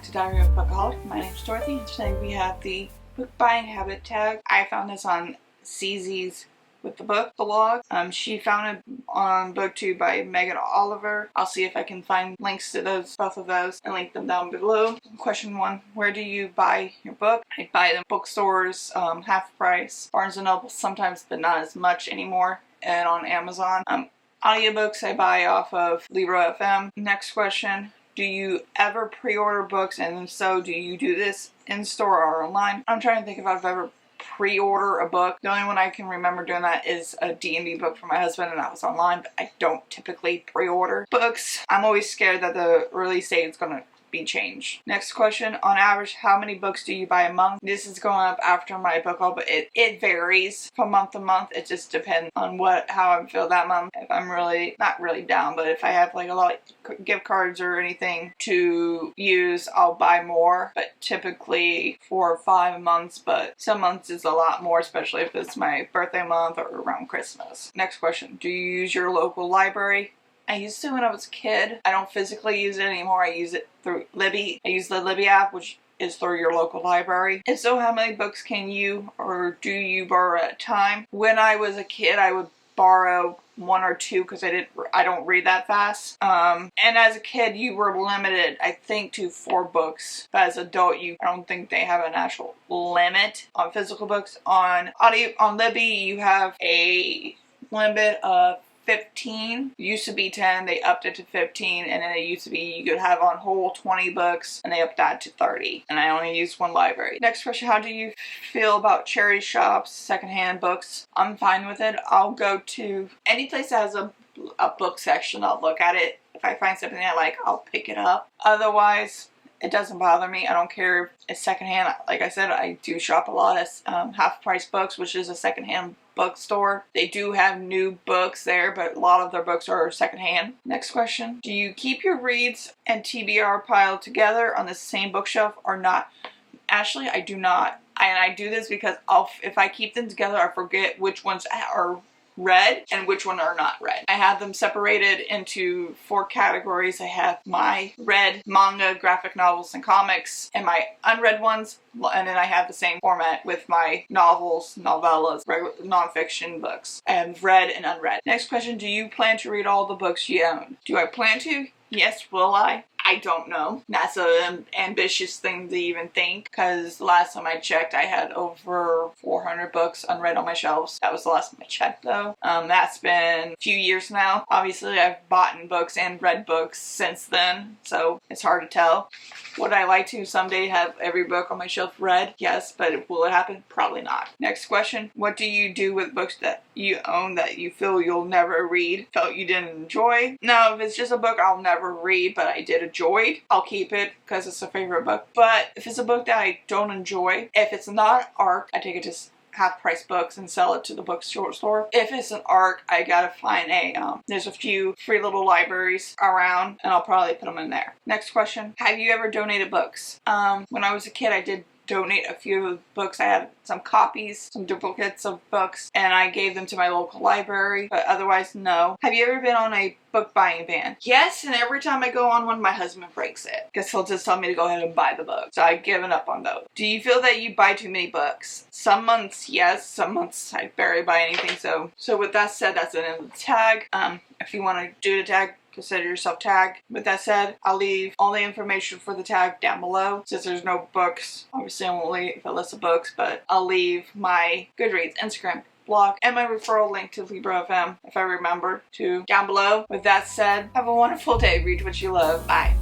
back to Diary of a Bookaholic. My name's Dorothy, and today we have the book buying habit tag. I found this on CZ's With the Book blog. She found it on BookTube by Megan Oliver. I'll see if I can find links to both of those and link them down below. Question 1, where do you buy your book? I buy them bookstores, half price, Barnes & Noble sometimes, but not as much anymore, and on Amazon. Audiobooks I buy off of Libro FM. Next question. Do you ever pre-order books, and if so, do you do this in-store or online? I'm trying to think if I've ever pre-order a book. The only one I can remember doing that is a D&D book for my husband, and that was online, but I don't typically pre-order books. I'm always scared that the release date is going to be changed. Next question, on average, how many books do you buy a month? This is going up after my book haul, but it varies from month to month. It just depends on how I feel that month. If I'm really, not really down, but if I have like a lot of gift cards or anything to use, I'll buy more, but typically 4 or 5 months, but some months is a lot more, especially if it's my birthday month or around Christmas. Next question, do you use your local library? I used to when I was a kid. I don't physically use it anymore. I use it through Libby. I use the Libby app, which is through your local library. If so, how many books can you or do you borrow at a time? When I was a kid, I would borrow 1 or 2 because I don't read that fast. And as a kid, you were limited, I think, to 4 books. But as an adult, I don't think they have an actual limit on physical books. On Libby, you have a limit of 15. It used to be 10, they upped it to 15, and then it used to be you could have on whole 20 books, and they upped that to 30. And I only used one library. Next question, how do you feel about charity shops, secondhand books? I'm fine with it. I'll go to any place that has a book section. I'll look at it. If I find something I like, I'll pick it up. Otherwise, it doesn't bother me. I don't care if it's secondhand. Like I said, I do shop a lot at Half Price Books, which is a secondhand bookstore. They do have new books there, but a lot of their books are secondhand. Next question. Do you keep your reads and TBR piled together on the same bookshelf or not? Ashley, I do not. And I do this because if I keep them together, I forget which ones are read and which one are not read. I have them separated into 4 categories. I have my read manga, graphic novels, and comics, and my unread ones, and then I have the same format with my novels, novellas, regular nonfiction books, and read and unread. Next question, do you plan to read all the books you own? Do I plan to? Yes, will I? I don't know. That's an ambitious thing to even think, because last time I checked, I had over 400 books unread on my shelves. That was the last time I checked, though. That's been a few years now. Obviously, I've bought books and read books since then, so it's hard to tell. Would I like to someday have every book on my shelf read? Yes, but will it happen? Probably not. Next question. What do you do with books that you own that you feel you'll never read, felt you didn't enjoy? Now, if it's just a book I'll never read, but I did enjoy, I'll keep it because it's a favorite book. But if it's a book that I don't enjoy, if it's not ARC, I take it to Half Price Books and sell it to the bookstore. If it's an ARC, I gotta find there's a few free little libraries around, and I'll probably put them in there. Next question. Have you ever donated books? When I was a kid, I did donate a few books. I had some copies, some duplicates of books, and I gave them to my local library, but otherwise, no. Have you ever been on a book buying ban? Yes, and every time I go on one, my husband breaks it, because he'll just tell me to go ahead and buy the book. So I've given up on those. Do you feel that you buy too many books? Some months, yes. Some months, I barely buy anything. So with that said, that's the end of the tag. If you want to do the tag, consider yourself tagged. With that said, I'll leave all the information for the tag down below. Since there's no books, obviously I won't leave a list of books, but I'll leave my Goodreads, Instagram, blog, and my referral link to Libro FM, if I remember to, down below. With that said, have a wonderful day. Read what you love. Bye.